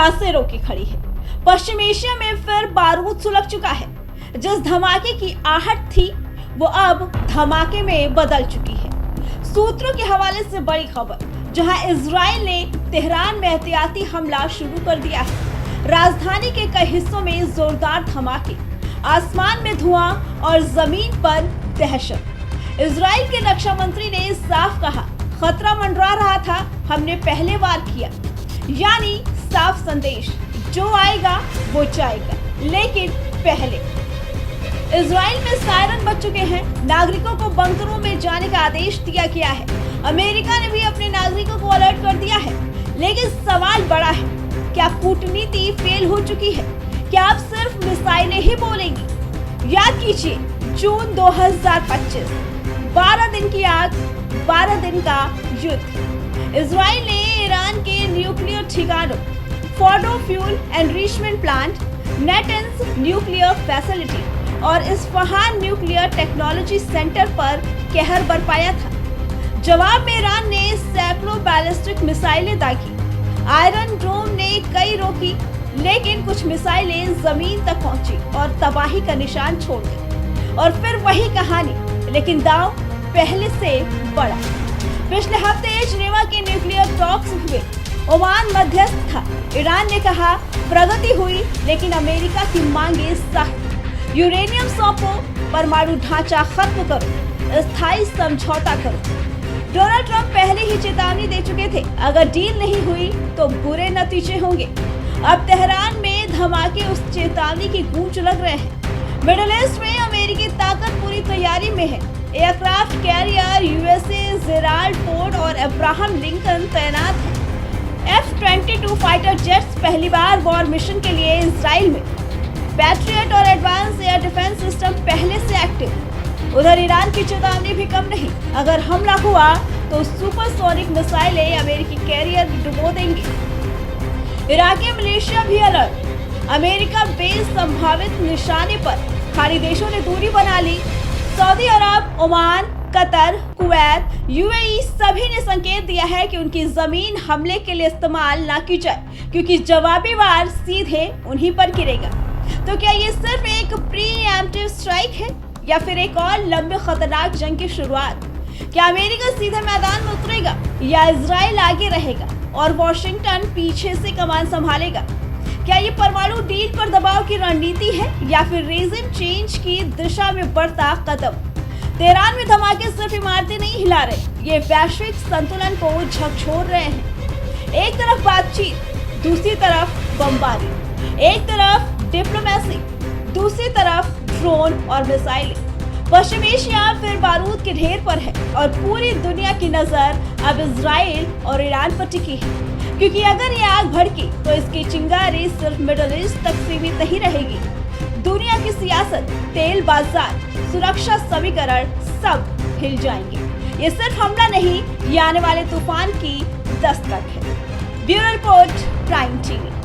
बसें रोकी खड़ी है। पश्चिम एशिया में फिर बारूद सुलग चुका है। जिस धमाके की आहट थी वो अब धमाके में बदल चुकी है। सूत्रों के हवाले से बड़ी खबर, जहां इजराइल ने तेहरान में एहतियाती हमला शुरू कर दिया है। राजधानी के कई हिस्सों में जोरदार धमाके, आसमान में धुआं और जमीन पर दहशत। इजराइल के रक्षा मंत्री ने साफ कहा, खतरा मंडरा रहा था, हमने पहले वार किया। यानी साफ संदेश, जो आएगा वो जाएगा, लेकिन पहले। इजराइल में सायरन बज चुके हैं। नागरिकों को बंकरों में जाने का आदेश दिया गया है। अमेरिका ने भी अपने नागरिकों को अलर्ट कर दिया है। लेकिन सवाल बड़ा है, क्या कूटनीति फेल हो चुकी है? क्या अब सिर्फ मिसाइलें ही बोलेंगी? याद कीजिए, जून 2025, 12 दिन की आग, 12 दिन का युद्ध। इजराइल ने ईरान के न्यूक्लियर ठिकानों, Fordow fuel enrichment plant, Natanz nuclear facility और इस्फहान न्यूक्लियर टेक्नोलॉजी सेंटर पर कहर बरपाया था। जवाब में ईरान ने सैकड़ों बैलिस्टिक मिसाइलें दागी। आयरन डोम ने कई रोकी, लेकिन कुछ मिसाइलें जमीन तक पहुंची और तबाही का निशान छोड़ गई। और फिर वही कहानी, लेकिन दांव पहले से बड़ा। पिछले हफ्ते जिनेवा के न्यूक्लियर टॉक्स हुए। ओमान मध्यस्थ था। ईरान ने कहा प्रगति हुई, लेकिन अमेरिका की मांगे सख्त। यूरेनियम सौंपो, परमाणु ढांचा खत्म करो, स्थायी समझौता करो। डोनाल्ड ट्रंप पहले ही चेतावनी दे चुके थे, अगर डील नहीं हुई तो बुरे नतीजे होंगे। अब तेहरान में धमाके उस चेतावनी की गूंज लग रहे हैं। मिडिल ईस्ट में अमेरिकी ताकत पूरी तैयारी में है। Aircraft carrier USA Gerald Ford और अब्राहम लिंकन तैनात हैं। F-22 फाइटर जेट्स पहली बार वॉर मिशन के लिए इजराइल में। पैट्रियट और एडवांस एयर डिफेंस सिस्टम पहले से एक्टिव। उधर ईरान की चेतावनी भी कम नहीं, अगर हमला हुआ तो सुपरसोनिक मिसाइलें अमेरिकी कैरियर डुबो देंगे। इराकी मिलिशिया भी अलर्ट। अमेरिका बेस संभावित निशाने पर। खाड़ी देशों ने दूरी बना ली। सऊदी अरब, ओमान, कतर, कुवैत, यूएई सभी ने संकेत दिया है कि उनकी जमीन हमले के लिए इस्तेमाल ना की जाए, क्योंकि जवाबी वार सीधे उन्हीं पर गिरेगा। तो क्या ये सिर्फ एक प्रीएम्प्टिव स्ट्राइक है या फिर एक और लंबे खतरनाक जंग की शुरुआत? क्या अमेरिका सीधे मैदान में उतरेगा या इजराइल आगे रहेगा और वॉशिंगटन पीछे से कमान संभालेगा? क्या ये परमाणु डील पर दबाव की रणनीति है या फिर रेजिम चेंज की दिशा में बढ़ता कदम? तेहरान में धमाके सिर्फ इमारतें नहीं हिला रहे, ये वैश्विक संतुलन को झकझोर रहे हैं। एक तरफ बातचीत, दूसरी तरफ बमबारी। एक तरफ डिप्लोमेसी, दूसरी तरफ ड्रोन और मिसाइलें। पश्चिम एशिया फिर बारूद के ढेर पर है और पूरी दुनिया की नजर अब इजराइल और ईरान पर टिकी है, क्योंकि अगर ये आग भड़की तो इसकी चिंगारी सिर्फ मिडिल ईस्ट तक सीमित नहीं रहेगी। दुनिया की सियासत, तेल बाजार, सुरक्षा समीकरण सब हिल जाएंगे। ये सिर्फ हमला नहीं, ये आने वाले तूफान की दस्तक है। Bureau report, prime TV.